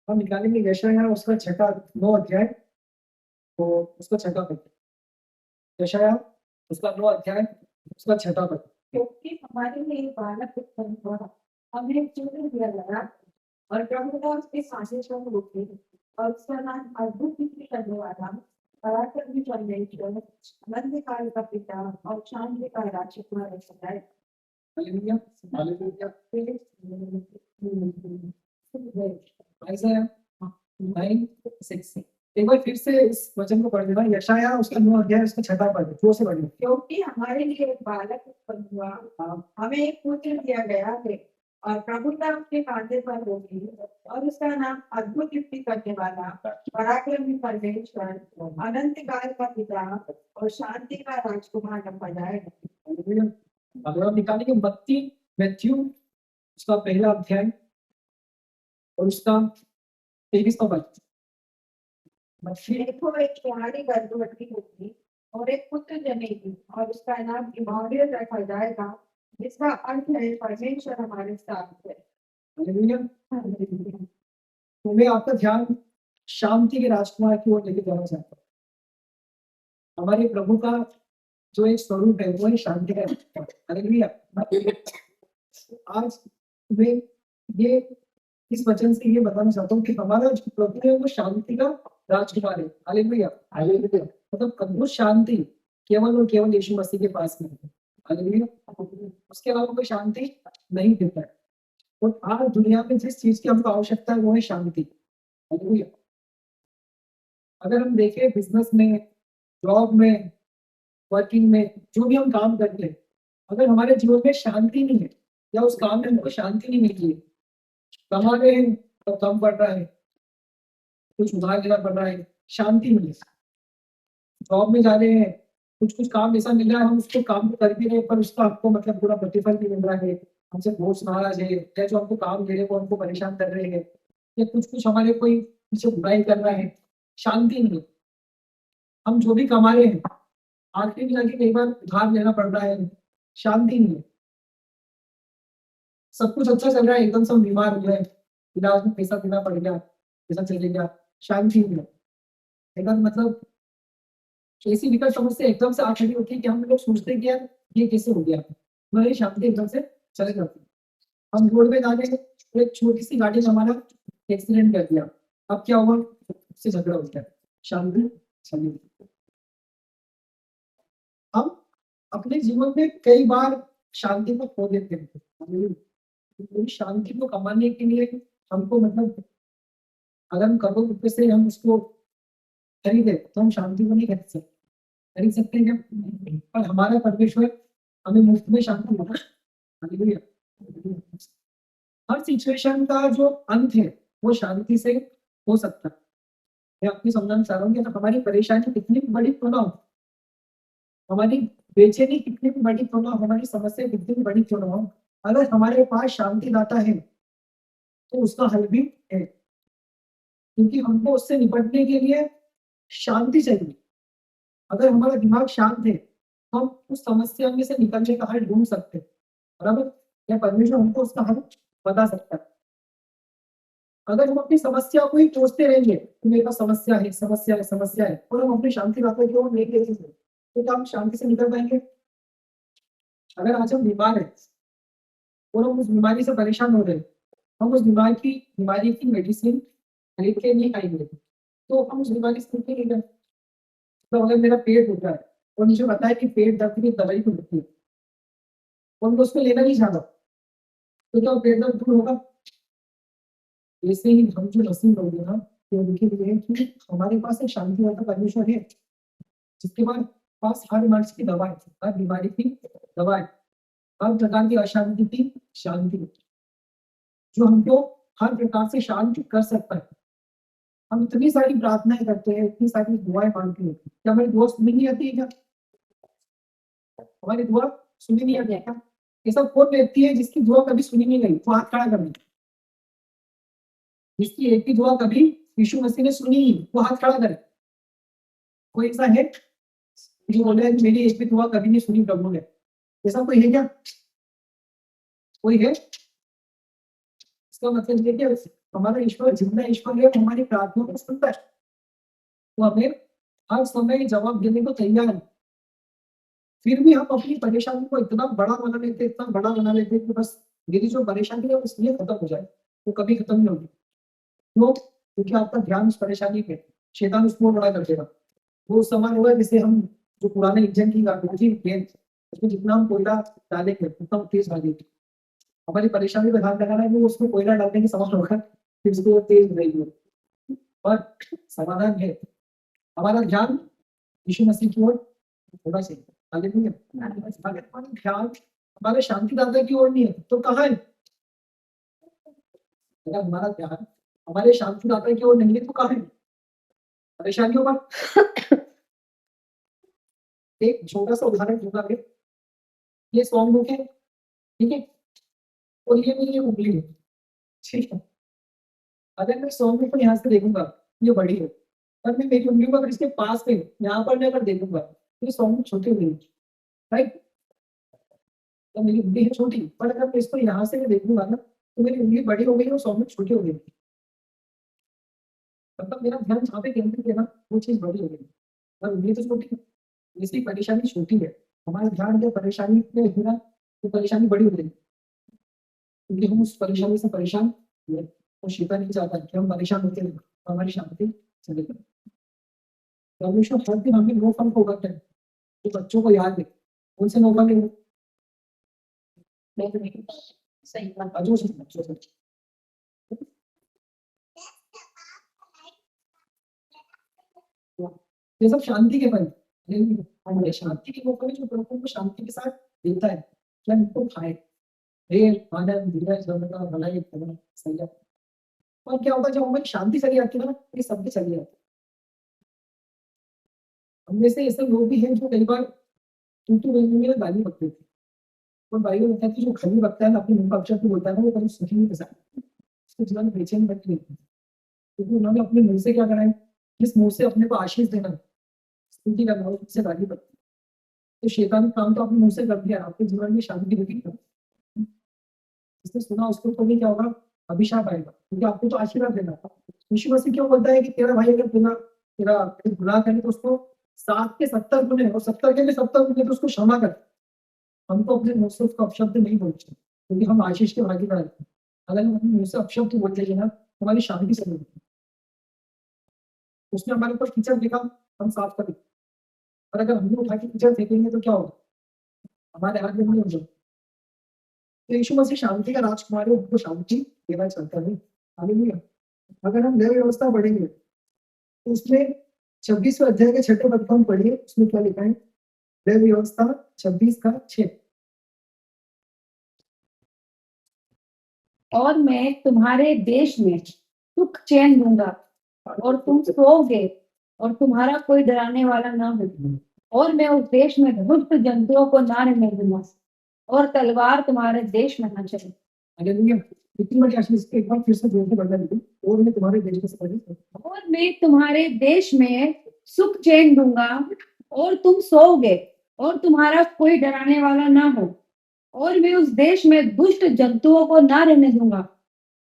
हम निकालेंगे यशायाह उसका छठा 9 अध्याय, तो उसका छठा पद। यशायाह उसका 9 अध्याय उसका छठा पद। क्योंकि हमारे लिए एक बालक उत्पन्न हुआ, हमें एक पुत्र दिया गया और प्रभुता उसके साजिशों को रोके और उसका नाम अद्भुत रीति करने वाला, पराक्रमी परमेश्वर, मध्यकाल का पिता और शांति का राजकुमार रखा है। Hallelujah, hallelujah. आइज़ाया 9:6 एक बार फिर से इस वचन को पढ़ लेना। यशायाह उसका 9 अध्याय उसका छठा पद, जोर से पढ़िए। क्योंकि हमारे लिए एक बालक उत्पन्न हुआ, हमें एक पुत्र दिया गया है और प्रभुता उसके कांधे पर होगी और उसका नाम अद्भुत युक्ति करने वाला, पराक्रमी परमेश्वर, अनंत काल का पिता और शांति का राजकुमार रखा जाएगा। हालेलुया। अगर आप निकालेंगे मत्ती मैथ्यू उसका पहला अध्याय और उसका 23वां पद। देखो एक कुंवारी गर्भवती होगी और एक पुत्र जनेगी और उसका नाम इम्मानुएल रखा जाएगा, जिसका अर्थ है परमेश्वर हमारे साथ है। हालेलुया। तो मैं आपका ध्यान शांति के राजकुमार की ओर लेके जाना चाहता हूँ। हमारे प्रभु का जो एक स्वरूप है वो है शांति का राजकुमार। हालेलुया। आज मैं ये इस वचन से ये बताना चाहता हूँ कि हमारा जो प्रभु है वो शांति का राजकुमार है। Hallelujah, hallelujah. मतलब अद्भुत शांति केवल और केवल यीशु मसीह के पास में है। हालेलुया। उसके अलावा कोई शांति नहीं देता है। और आज दुनिया में जिस चीज की हमको आवश्यकता है वो है शांति। हालेलुया। अगर हम देखें बिजनेस में, जॉब में, वर्किंग में, जो भी हम काम करते हैं, अगर हमारे जीवन में शांति नहीं है या उस काम में हमको शांति नहीं मिल रही है, कमा रहे हैं तो कम पड़ रहा है, कुछ उधार लेना पड़ रहा है, शांति नहीं है। जॉब में जा रहे हैं, कुछ-कुछ काम ऐसा मिल रहा है, हम उसको काम तो कर भी रहे हैं पर उसका हमको मतलब पूरा प्रतिफल नहीं मिल रहा है। हमसे बॉस नाराज़ है या जो हमको काम दे रहे हैं वो हमको परेशान कर रहे हैं या कुछ-कुछ हमारे कोई पीछे बुराई कर रहा है, शांति नहीं है। हम जो भी कमा रहे हैं, आखिरी में जाके कई बार उधार लेना पड़ रहा है, शांति नहीं है। सब कुछ अच्छा चल रहा है, एकदम से हम बीमार हो गए, इलाज में पैसा देना पड़ गया, पैसा चले गया, शांति नहीं है। एकदम मतलब ऐसी विकट समस्या एकदम से आ खड़ी होती है कि हम लोग सोचते हैं कि यार ये कैसे हो गया? हमारी शांति एकदम से चले जाती है। हम रोड पे जा रहे हैं, तो एक छोटी-सी गाड़ी ने हमारा एक्सीडेंट कर दिया। अब क्या हुआ? उससे झगड़ा हो गया, शांति चली गई। हम अपने जीवन में कई बार शांति को खो देते हैं। हमें शांति को कमाने के लिए हमको मतलब अगर हम करोड़ों रुपए से हम उसको खरीदे तो हम शांति को नहीं खरीद सकते। खरीद सकते हैं क्या? पर हमारा परमेश्वर हमें मुफ्त में शांति देता है। हालेलुया। हर सिचुएशन का जो अंत है वो शांति से हो सकता है। मैं आपको समझाना चाह रहा हूँ कि अगर हमारी परेशानी कितनी भी बड़ी क्यों ना हो, हमारी बेचैनी कितनी भी बड़ी क्यों ना हो, हमारी समस्या कितनी भी बड़ी क्यों ना हो, अगर हमारे पास शांतिदाता है तो उसका हल भी है। क्योंकि हमको उससे निपटने के लिए शांति चाहिए। अगर हमारा दिमाग शांत है, तो हम उस समस्या में से निकलने का हल ढूँढ सकते हैं, बराबर? या परमेश्वर हमको उसका हल बता सकता है। अगर हम अपनी समस्या को ही कोसते रहेंगे कि मेरे पास समस्या है, समस्या है, समस्या है और हम अपनी शांतिदाता की ओर नहीं देखेंगे, तो क्या हम शांति से निकल पाएँगे? अगर आज हम बीमार हैं और हम उस बीमारी से परेशान हो रहे हैं, हम उस बीमारी की मेडिसिन खरीद के नहीं खाएँगे, तो हम उस बीमारी से निकलेंगे कैसे? तो अगर मेरा पेट दुख रहा है और मुझे पता है कि पेट दर्द की दवाई तो होती है और मैं उसको लेना नहीं चाहता, तो क्या वो पेट दर्द दूर होगा? ऐसे ही हम जो मसीह लोग हैं ना, तो उनके लिए कि हमारे पास एक शांति वाला परमेश्वर है, जिसके पास हर मर्ज़ की दवा है, हर बीमारी की दवा है, हर प्रकार की अशांति की शांति है, जो हमको हर प्रकार से शांत कर सकता है। हम इतनी सारी प्रार्थनाएँ करते हैं, इतनी सारी दुआएँ माँगते हैं, क्या हमारी दुआ सुनी नहीं आती है क्या? हमारी दुआ सुनी नहीं आती है क्या? ऐसा कौन व्यक्ति है जिसकी दुआ कभी सुनी नहीं गई? वो हाथ खड़ा कर दे। जिसकी एक भी दुआ कभी यीशु मसीह ने सुनी ही, वो हाथ खड़ा करे। कोई ऐसा है जो बोले कि मेरी एक भी दुआ कभी नहीं सुनी प्रभु ने? ऐसा कोई है क्या? कोई है? इसका मतलब ये है कि हमारा ईश्वर जितना ईश्वर है वो हमारी प्रार्थना को सुनता है, वो हमें हर समय जवाब देने को तैयार है। फिर भी हम अपनी परेशानी को इतना बड़ा बना लेते हैं, इतना बड़ा बना लेते हैं कि बस मेरी जो परेशानी है वो इसलिए खत्म हो जाए, वो कभी खत्म नहीं होगी। क्यों? क्योंकि आपका ध्यान उस परेशानी पे, शैतान उसको बड़ा कर देगा। वो समान होगा जैसे हम जो पुराने इंजन की गाड़ी थी ट्रेन, उसमें जितना हम कोयला डालेंगे उतना वो तेज भागेगी। हमारी परेशानी का ध्यान लगाना है वो उसमें कोयला डालने के समान होगा, फिर उसको वो तेज रहेगी। और समाधान है हमारा ध्यान यीशु मसीह की ओर होना चाहिए। हालेलुया। अगर हमारा ध्यान हमारे शांतिदाता की ओर नहीं है तो कहाँ है? अगर हमारा ध्यान हमारे शांतिदाता की ओर नहीं है तो कहाँ है? परेशानियों पर। एक छोटा सा उदाहरण दूंगा मैं। ये सॉन्ग बुक है, ठीक है, और ये मेरी उंगली है, ठीक है। अगर मैं सॉन्ग बुक को यहाँ से देखूंगा, ये बड़ी है, पर मैं मेरी उंगली को अगर इसके पास में यहाँ पर मैं अगर देखूंगा तो ये सॉन्ग बुक छोटी हो गई, राइट। तो मेरी उंगली है छोटी, पर अगर मैं इसको यहाँ से मैं देखूंगा ना तो मेरी उंगली बड़ी हो गई और सॉन्ग बुक छोटी हो गई। मतलब मेरा ध्यान जहाँ पे केंद्रित है ना वो चीज बड़ी हो गई, पर उंगली तो छोटी है, इसकी परेशानी छोटी है। हमारा ध्यान जब परेशानी में है ना तो परेशानी बड़ी हो गई, क्योंकि हम उस परेशानी से परेशान हुए। और शैतान नहीं चाहता कि हम परेशान होते रहें, हमारी शांति चले जाए। परमेश्वर हर दिन हमें नो फल को करते हैं, जो बच्चों को याद है उनसे नो फल सही बात। अजो से बच्चों से। ये सब शांति के पल, हमारे शांति के वो पल जो प्रभु को शांति के साथ देता है कि हम इनको खाए, प्रेम आनंद धीरज नम्रता भलाई करुणा संयम। और क्या होता है जब हमारी शांति चली जाती है ना ये सब भी चली जाती है। हम में से ऐसे लोग भी हैं जो कई बार टूटू में गाली बकते थे, और बाइबल में कहता है कि जो खली बकता है ना अपने मुंह का अक्षर बोलता है ना वो कभी सुखी नहीं कर उसके जीवन में बेचैन बन नहीं, क्योंकि उन्होंने अपने मुंह से क्या करा है, किस मुंह से अपने को आशीष देना है, स्तुति करना है, उससे गाली बकती। तो शैतान काम तो अपने मुंह से कर दिया, आपके जीवन में शांति नहीं है। जिसने सुना उसको तो भी क्या होगा, अभिशाप आएगा, क्योंकि आपको तो आशीर्वाद देना था। यीशु मसीह क्यों बोलता है कि तेरा भाई अगर तेरा तेरा गुनाह करे तो उसको 7 के 70 गुने और 70 के 70 गुने तो उसको क्षमा कर। हम तो अपने मुंह से उसको अपशब्द नहीं बोलते, क्योंकि हम आशीष के भागीदार हैं। अगर हम अपने मुंह से अपशब्द बोल देंगे ना तो हमारी शांति से बोलते। उसने हमारे ऊपर कीचड़ फेंका, हम साफ कर दें, और अगर हम भी उठा के कीचड़ फेंकेंगे तो क्या होगा, हमारे हाथ में नहीं हो जाए। तो यीशु मसीह शांति का राजकुमार है, उनको शांति देना चाहता है। हालेलुया। अगर हम न्याय व्यवस्था पढ़ेंगे तो उसमें 26वें अध्याय के 6ठे पद को हम पढ़िए, उसमें क्या लिखा है? न्याय व्यवस्था 26 का 6। और मैं तुम्हारे देश में सुख चैन दूंगा और तुम सोओगे और तुम्हारा कोई डराने वाला ना हो, और मैं उस देश में दुष्ट जंतुओं को ना रहने दूंगा और तलवार तुम्हारे देश में न चले। हालेलुया। इतनी बड़ी आशीष एक बार फिर से जोर से बढ़ने लगी, और मैं तुम्हारे देश में से पढ़ी। और मैं तुम्हारे देश में सुख चैन दूंगा और तुम सोओगे और तुम्हारा कोई डराने वाला ना हो, और मैं उस देश में दुष्ट जंतुओं को ना रहने दूंगा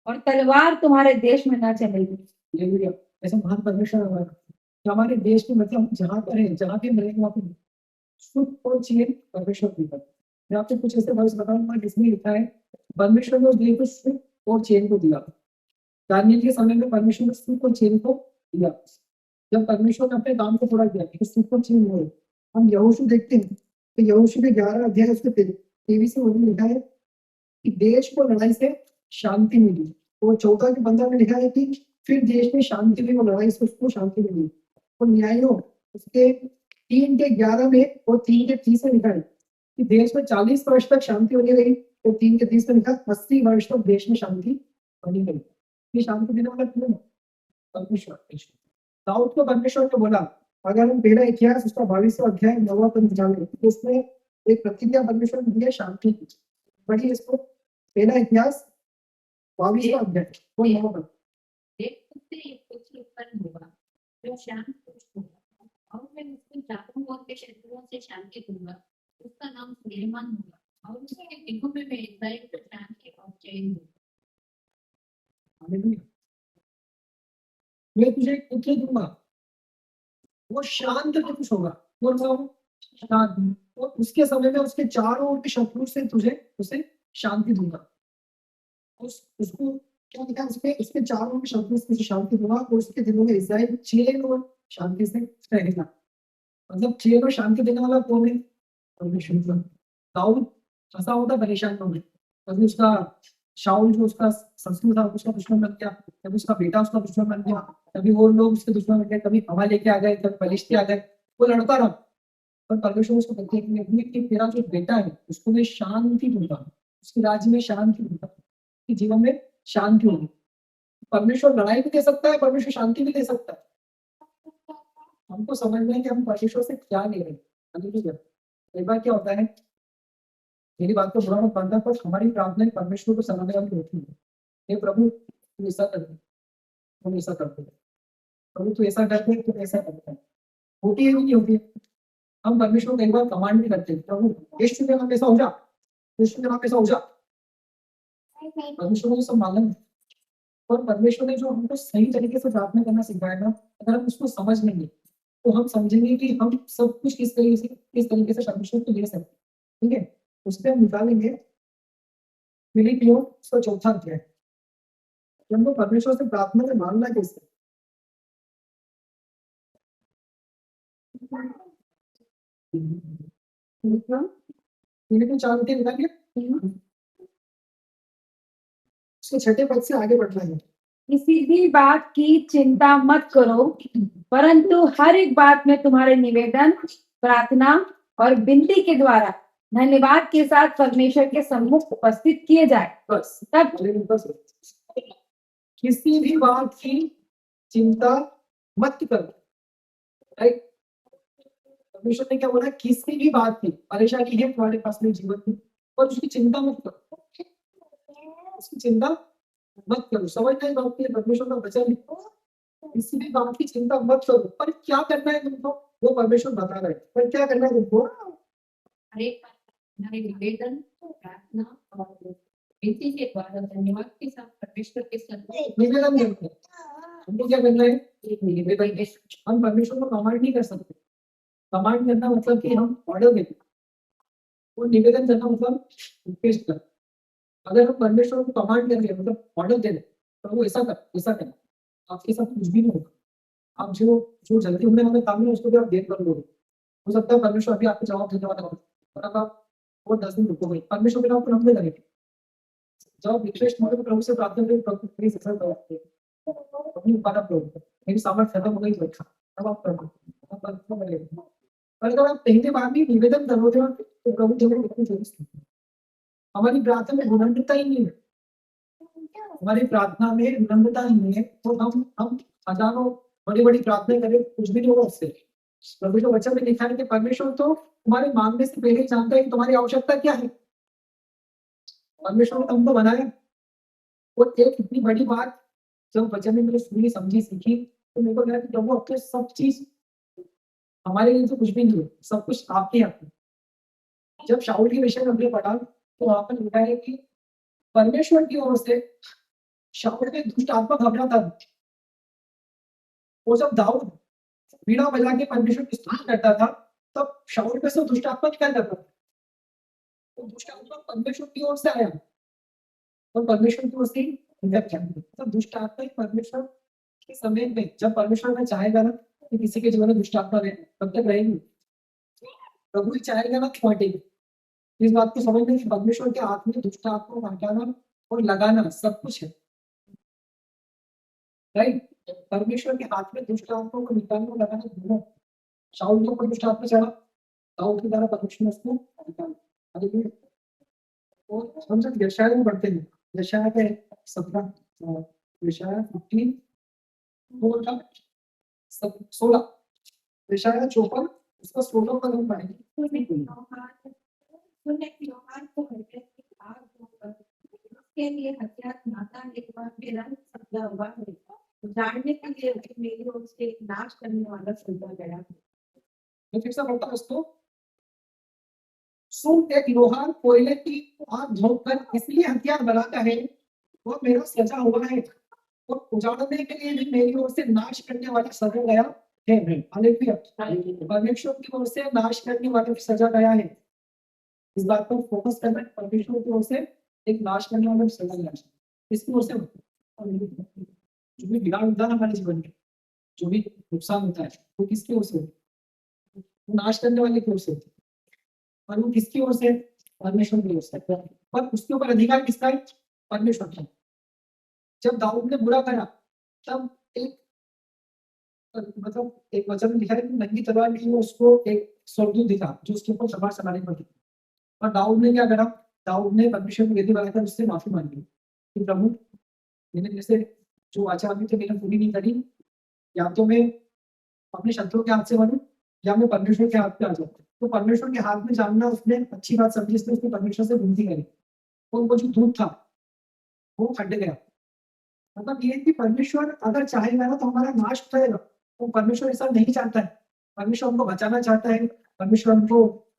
और तलवार तुम्हारे देश में ना चलेगी। हालेलुया। ऐसा महान परमेश्वर हमारा, कि हमारे देश में मतलब हम जहाँ पर हैं, जहाँ भी हम रहेंगे वहाँ पे सुख और चैन परमेश्वर देता है। मैं आपको कुछ ऐसे वर्ष बताऊंगा जिसमें लिखा है परमेश्वर ने उस देश को सुख और चैन को दिया। दानियल के समय में परमेश्वर ने सुख और चैन को दिया। जब परमेश्वर ने अपने काम को पूरा किया कि सुख और चैन हो, हम यहोशू देखते हैं तो यहोशू के 11 अध्याय उसके 23 में लिखा है कि देश को लड़ाई से शांति मिली। और 14 के 15 में लिखा है कि फिर देश में शांति हुई और लड़ाई से उसको शांति मिली। और न्यायों उसके 3 के 11 में और 3 के 30 में लिखा है कि देश में 40 वर्ष तक शांति बनी रही, और 3 के 30 में लिखा 80 वर्ष तक देश में शांति बनी रही। ये शांति देने वाला कौन है? परमेश्वर। दाऊद को परमेश्वर ने बोला, अगर हम पहला इतिहास उसका 22वां अध्याय 9वां पद जाने तो उसमें एक प्रतिज्ञा परमेश्वर ने दी है शांति की। पढ़िए इसको, पहला इतिहास 22वां अध्याय और 9वां पद। एक पुत्र एक पुत्र उत्पन्न होगा जो शांत पुरुष होगा, और मैं उसको चारों ओर के शत्रुओं से शांति दूंगा। उसका नाम सुलेमान होगा और उसके दिनों में मैं इस्राएल को शांति और चैन दूंगा। हालेलुया। मैं तुझे एक पुत्र दूंगा, वो शांत पुरुष होगा। बोल रहा हूँ शांत, और उसके समय में उसके चारों ओर के शत्रु से तुझे उसे शांति दूंगा। उसको क्या लिखा है उसपे, उसके चारों ओर के शत्रु से तुझे शांति दूंगा और उसके दिनों में इस्राएल चैन और शांति से रहेगा। मतलब चैन और शांति देने वाला कौन है? परमेश्वर। दाऊद फंसा होता परेशानियों में, कभी उसका शाऊल जो उसका शत्रु था उसका दुश्मन बन गया, कभी उसका बेटा उसका दुश्मन बन गया, कभी और लोग उसके दुश्मन बन गए, कभी हवा लेके आ गए, कभी फलिश्ती आ गए, वो लड़ता रहा। पर परमेश्वर उसको प्रत्येक में अपनी कि तेरा जो बेटा है उसको मैं शांति दूंगा, उसके राज्य में शांति दूंगा, कि जीवन में शांति होगी। परमेश्वर लड़ाई भी दे सकता है, परमेश्वर शांति भी दे सकता है। हमको समझना है कि हम परमेश्वर से क्या ले रहे हैं। हालेलुया। कई बार क्या होता है, मेरी बात को बुरा मत मानना, पर हमारी प्रार्थनाएं परमेश्वर को समझने वाली होती है। हे प्रभु तू ऐसा कर दे, तुम ऐसा कर दे, प्रभु तू ऐसा कर दे, तू ऐसा कर दे। होती है भी नहीं होती है। हम परमेश्वर को कई बार कमांड भी करते हैं, प्रभु यीशु के नाम में ऐसा हो जा, यीशु के नाम में ऐसा हो जा। परमेश्वर को तो सब मालूम है, और परमेश्वर ने जो हमको सही तरीके से प्रार्थना करना सिखाया ना, अगर हम उसको समझ लेंगे तो हम समझेंगे कि हम सब कुछ किस तरीके से परमेश्वर को ले सकते हैं। ठीक है, उस पर हम निकालेंगे फिलिपियों उसका चौथा अध्याय। जब हम परमेश्वर से प्रार्थना में मांगना कैसे, फिलिपियों 4 अध्याय निकालिए, उसके छठे पद से आगे बढ़ना है। किसी भी बात की चिंता मत करो, परंतु हर एक बात में तुम्हारे निवेदन, प्रार्थना और विनती के द्वारा धन्यवाद के साथ परमेश्वर के सम्मुख उपस्थित किए जाए। बस तब बस किसी भी बात की चिंता मत करो। राइट, परमेश्वर ने क्या बोला, किसी भी बात की परेशानी है तुम्हारे पास में जीवन में, और उसकी चिंता मत करो, उसकी चिंता मत करो। समझना है बात की, परमेश्वर का वचन है, किसी भी बात की चिंता मत करो। पर क्या करना है तुमको, वो परमेश्वर बता रहे हैं, पर क्या करना है तुमको, हर एक बात हमारे निवेदन, प्रार्थना और विनती के द्वारा धन्यवाद के साथ परमेश्वर के सम्मुख निवेदन करते हैं। हमको क्या करना है, निवेदन। हम परमेश्वर को कमांड नहीं कर सकते। कमांड करना मतलब कि हम ऑर्डर देते, और निवेदन करना मतलब रिक्वेस्ट करना। अगर हम परमेश्वर को कमांड कर रहे हैं मतलब ऑर्डर दे रहे हैं, तो वो ऐसा कर ऐसा कर, आपके साथ कुछ भी नहीं होगा। आप जो जो जल्दी होने वाले काम है उसको भी आप देर कर लोगे। हो सकता है परमेश्वर अभी आपको जवाब देने वाला हो, और अब आप और 10 दिन रुकोगे, परमेश्वर के नाम पर हम करेंगे। जब आप रिक्वेस्ट मांगे तो प्रभु से प्रार्थना करें, प्रभु प्लीज ऐसा करो, अपनी बात प्रभु मेरी सामर्थ्य खत्म हो गई बैठा, तब आप प्रभु आप प्रार्थना करेंगे। पर अगर आप पहले बार भी निवेदन करोगे ना, तो प्रभु जरूर इतनी जरूर। हमारी प्रार्थना में विनम्रता ही नहीं है, हमारी प्रार्थना में विनम्रता ही नहीं है, तो हम हजारों बड़ी बड़ी प्रार्थना करें, कुछ भी नहीं होगा उससे। प्रभु जो वचन में लिखा है कि परमेश्वर तो तुम्हारे मांगने से पहले ही जानता है कि तुम्हारी आवश्यकता क्या है। परमेश्वर ने तुमको बनाया, और एक इतनी बड़ी बात जब वचन में मैंने सुनी समझी सीखी, तो मेरे को लगा कि प्रभु अब तो सब चीज हमारे लिए तो कुछ भी नहीं है, सब कुछ आपके हाथ में। जब शाऊल के विषय में हमने पढ़ा तो वहां पर लिखा है कि परमेश्वर की ओर से शाऊल में दुष्ट आत्मा घबराता था, और जब दाऊद बीड़ा बजा के परमेश्वर की स्तुति करता था, तब शाऊल में से दुष्ट आत्मा निकल जाता था। तो दुष्ट आत्मा परमेश्वर की ओर से आया, और परमेश्वर की ओर से निकल गया। तो दुष्ट आत्मा ही परमेश्वर के समय में, जब परमेश्वर ने चाहेगा ना कि किसी के जीवन में दुष्ट आत्मा रहे, तब तक रहेगी। प्रभु ही चाहेगा ना कि हटेगी। इस बात को समझने की परमेश्वर के हाथ में दुष्ट आत्मा को हटाना और लगाना सब कुछ है। राइट, परमेश्वर के हाथ में दुष्ट आत्मा को निकालना और लगाना दोनों। शाऊल के ऊपर दुष्ट आत्मा चढ़ा, दाऊद के द्वारा परमेश्वर ने उसको निकाला। हालेलुया। और हम जब यशायाह में पढ़ते हैं, यशायाह के 17 यशायाह 15 4 का 16, यशायाह 54 उसका 16 पर हम पढ़ेंगे। सुनने की आवाज को हृदय की आग होकर, उसके लिए हथियार नाता एक बार मेरा सजा हुआ है, जानने के लिए कि मेरी ओर से एक नाश करने वाला सजा गया है। मैं फिर से पढ़ता हूँ उसको। सुन, एक लोहार कोयले की आग झोंककर इसलिए हथियार बनाता है, वो मेरा सजा हुआ है, और उजाड़ने के लिए भी मेरी ओर से नाश करने वाला सजा गया है। हालेलुया। परमेश्वर की ओर से नाश करने वाला भी सजा गया है। इस बात पर फोकस करना है, परमेश्वर की ओर से एक नाश करने वाला भी सजा गया है। इसकी ओर से जो भी बिगाड़ होता है ना हमारे जीवन में, जो भी नुकसान होता है, वो किसकी ओर से होता है? वो नाश करने वाले की ओर से होता है। और वो किसकी ओर से? परमेश्वर की ओर से। पर उसके ऊपर अधिकार किसका है? परमेश्वर का। जब दाऊद ने बुरा करा, तब एक मतलब एक वचन में लिखा है कि नंगी तलवार निकली और उसको एक स्वर्गदूत दिखा जो उसके ऊपर तलवार चलाने पड़ी। और दाऊद ने क्या करा? दाऊद ने परमेश्वर को वेदी बनाकर उससे माफी मांगी कि प्रभु, मैंने जैसे जो आचार थी मैंने पूरी नहीं करी, या तो मैं अपने शत्रुओं के हाथ से बनूं या मैं परमेश्वर के हाथ पे आ जाऊं। तो परमेश्वर के हाथ में जानना उसने अच्छी बात समझी, इसलिए उसने परमेश्वर से विनती करी और वो जो दूत था वो हट गया। मतलब ये है कि परमेश्वर अगर चाहेगा ना तो हमारा नाश हो जाएगा। तो परमेश्वर ऐसा नहीं चाहता है। परमेश्वर हमको बचाना चाहता है। परमेश्वर हमको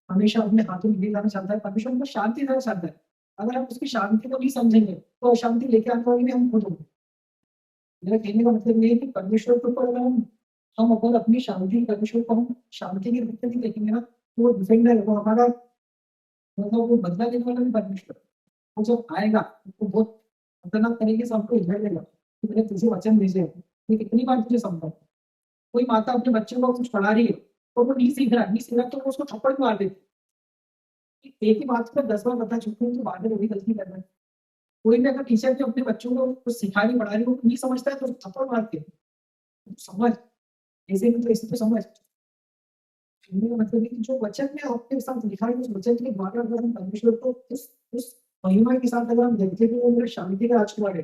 हमेशा अपने हाथों में ले जाना चाहता है। परमेश्वर हमको शांति देना चाहता है। अगर हम उसकी शांति को नहीं समझेंगे तो अशांति लेके आने वाले भी हम खुद होंगे। मेरा कहने का मतलब ये है कि परमेश्वर के ऊपर अगर हम अगर अपनी शांति, परमेश्वर को हम शांति के रूप में नहीं देखेंगे ना, तो वो डिफेंडर, वो हमारा मतलब वो बदला लेने वाला भी परमेश्वर है। वो जब आएगा तो बहुत खतरनाक तरीके से हमको उधेड़ देगा कि मैंने तुझे वचन भेजे हैं, मैं कितनी बार तुझे समझाऊं। कोई माता अपने बच्चे को कुछ पढ़ा रही है तो वो नहीं सीख रहा तो वो उसको थप्पड़ भी मार देती है। एक ही बात को 10 बार बता चुकी हूँ तो बाद में वही गलती करना है। कोई भी अगर टीचर भी अपने बच्चों को कुछ सिखा रही पढ़ा रही हो नहीं समझता है तो थप्पड़ मारते हैं। समझ, ऐसे नहीं तो ऐसे तो समझ। कहने का मतलब है कि जो वचन में आपके साथ लिखा है उस वचन के द्वारा अगर हम परमेश्वर को उस महिमा के साथ अगर हम देखते हैं कि वो मेरे शांति का राजकुमार है,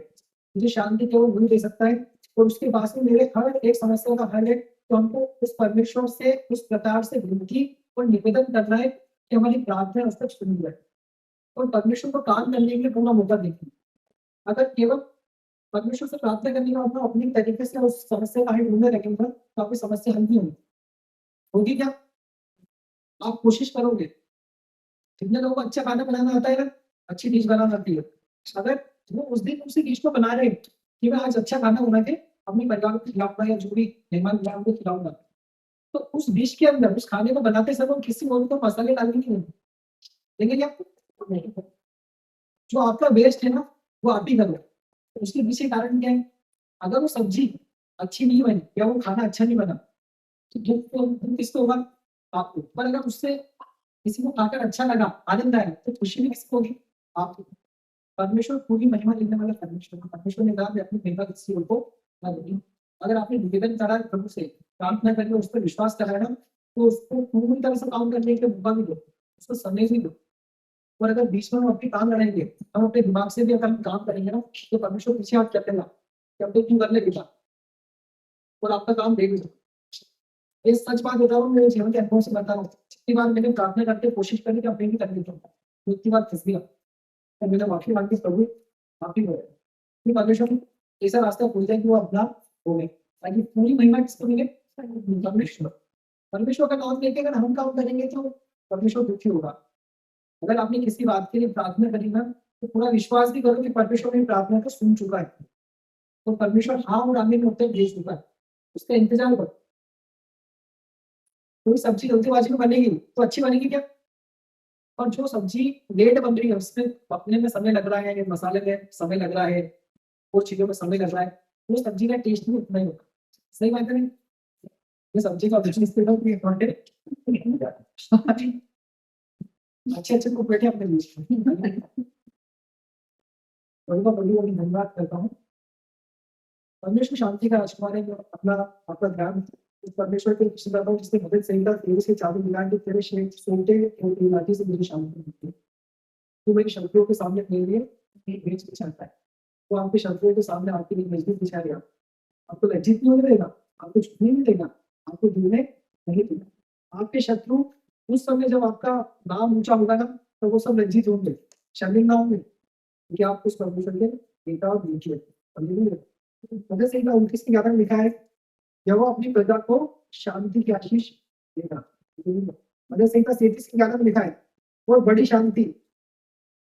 मुझे शांति केवल वही दे सकता है और उसके पास में मेरे हर एक समस्या का हल है। तो हमको उस परमेश्वर से उस प्रकार से विनती और निवेदन करना है कि हमारी प्रार्थना उस तक सुनी जाए और परमेश्वर को काम करने के लिए पूरा मौका देखें। अगर केवल परमेश्वर से प्रार्थना करने का मतलब अपनी तरीके से उस समस्या का हल ढूंढने लगेंगे तो आपकी समस्या हल नहीं होगी। होगी क्या? आप कोशिश करोगे। कितने लोगों को अच्छा खाना बनाना आता है ना, अच्छी डिश बनाना आती है। अगर वो उस दिन उसी डिश को बना रहे हैं कि मैं आज अच्छा खाना बना के अपने परिवार को खिलाऊंगा या जो भी मेहमान बुलाए उनको खिलाऊंगा, तो उस डिश के अंदर उस खाने को बनाते समय किसी और को मसाले डालने नहीं होंगे। लेकिन क्या नहीं, जो आपका वेस्ट है ना वो आप ही करो। तो उसके पीछे कारण क्या है? अगर वो सब्जी अच्छी नहीं बनी या वो खाना अच्छा नहीं बना तो दुख किसको होगा? आपको। पर अगर उससे किसी को खाकर अच्छा लगा, आनंद आया, तो खुशी भी किसको होगी? आपको। परमेश्वर पूरी महिमा लेने वाला परमेश्वर है। परमेश्वर ने कहा मैं अपनी महिमा किसी और को ना दूंगी। अगर आपने निवेदन करा है प्रभु से, प्रार्थना करके उस पर विश्वास करा है ना, तो उसको पूरी तरह से काम करने के मौका भी दो, उसको समय भी दो। और अगर बीच में हम अपनी काम लड़ाएंगे, हम अपने दिमाग से भी अगर हम काम करेंगे ना, तो परमेश्वर पीछे हाथ कर देगा कि अब तो क्यों करने देगा और आपका काम दे देगा। ये सच बात बता रहा हूँ, मेरे जीवन के अनुभव से बता रहा हूँ। जितनी बार मैंने प्रार्थना करके कोशिश करी कि अपने भी कर लेता हूँ, उतनी बार फंस गया। तो मैंने माफी मांगी, प्रभु माफी हो फिर परमेश्वर ऐसा रास्ता खोल जाए कि वो अपना हो गए, ताकि पूरी महिमा किसको मिले? परमेश्वर। परमेश्वर का नाम लेके अगर हम काम करेंगे तो परमेश्वर दुखी होगा। अगर आपने किसी बात के लिए प्रार्थना करी ना, तो पूरा विश्वास भी करो कि परमेश्वर ने प्रार्थना को सुन चुका है। तो परमेश्वर हाँ और आमीन में उत्तर भेज चुका है, उसका इंतजार करो। कोई सब्जी जल्दीबाजी में बनेगी तो अच्छी बनेगी क्या? और जो सब्जी लेट बन रही है उसमें पकने में समय लग रहा है, मसाले में समय लग रहा है और चीजों में समय लग रहा है, वो सब्जी का टेस्ट भी उतना ही होगा। सही बात है नहीं? ये सब्जी का बिजनेस अच्छे अच्छे को बैठे अपने बीच में बड़ी बड़ी धन्यवाद करता हूँ। परमेश्वर शांति का राजकुमार है जो अपना आपका ध्यान उस परमेश्वर के पीछे करता हूँ जिसने मदद सही था तेरे से चाबी मिला के तेरे शेर सोते और इलाके से मुझे शांति मिलती है। तो मेरी शत्रुओं के सामने मेरे लिए एक मेज बिछाता है। वो आपके शत्रुओं के सामने आपके लिए मजबूत बिछाएगा। आपको लज्जित नहीं होने देगा, आपको झुकने नहीं देगा, आपको गिरने नहीं देगा। आपके शत्रु उस समय जब आपका नाम ऊंचा होगा ना, तो वो सब लज्जित होंगे, शर्मिंदा होंगे, क्योंकि आप उस परमेश्वर के बेटा और बेटी हो। वजह से 29 के 11 में लिखा है, जब वो अपनी प्रजा को शांति की आशीष देगा। वजह से 37 के 11 में लिखा है, और बड़ी शांति,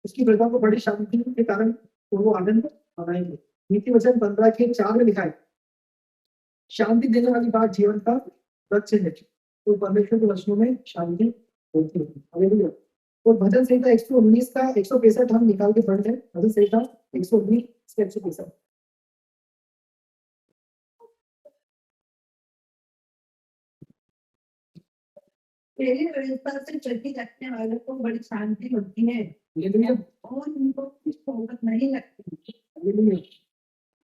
उसकी प्रजा को बड़ी शांति के कारण वो आनंद मनाएंगे। नीति वचन 15 के 4 में लिखा है, शांति देने वाली बात जीवन का लक्ष्य है। तो परमेश्वर के वचनों में शांति होती है। हालेलुया। और भजन संहिता 119 का 165 हम निकाल के पढ़ते हैं। भजन संहिता 119 से 165। तेरी व्यवस्था से चलती रखने वालों को बड़ी शांति होती है हालेलुया। और उनको कुछ फोकस नहीं लगती। हालेलुया।